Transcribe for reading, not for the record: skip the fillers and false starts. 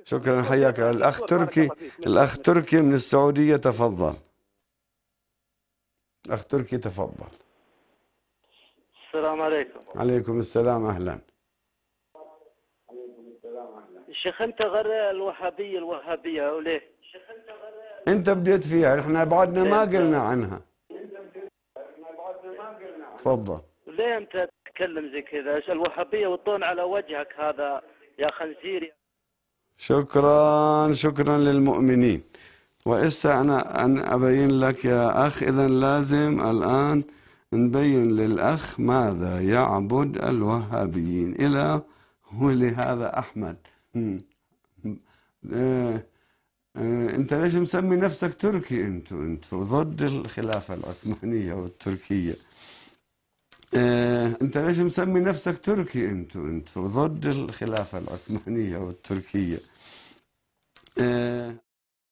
شكرا، حياك الأخ تركي. الأخ تركي من السعودية، تفضل. أخ تركي تفضل. السلام عليكم. عليكم السلام، أهلا. الشيخ أنت غير الوهابية وليه؟ أنت بديت فيها، إحنا بعدنا ما قلنا عنها. تفضل. ليه أنت تتكلم زي كذا؟ الوهابية والطون على وجهك هذا يا خنزير. شكرا، شكرا للمؤمنين. وإسا أنا أبين لك يا أخ، إذا لازم الآن نبين للأخ ماذا يعبد الوهابيين إلى ولهذا أحمد. أنت ليش مسمي نفسك تركي؟ أنت ضد الخلافة العثمانية والتركية. أنت ليش مسمي نفسك تركي؟ أنت ضد الخلافة العثمانية والتركية.